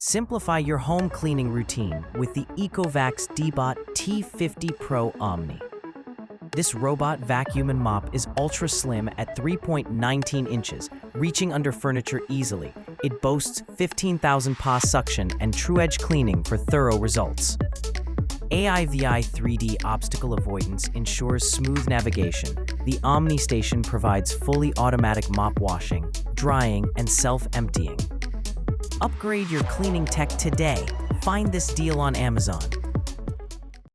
Simplify your home cleaning routine with the ECOVACS DEEBOT T50 Pro Omni. This robot vacuum and mop is ultra slim at 3.19 inches, reaching under furniture easily. It boasts 15,000 PA suction and TruEdge cleaning for thorough results. AIVI 3D obstacle avoidance ensures smooth navigation. The Omni station provides fully automatic mop washing, drying, and self-emptying. Upgrade your cleaning tech today. Find this deal on Amazon.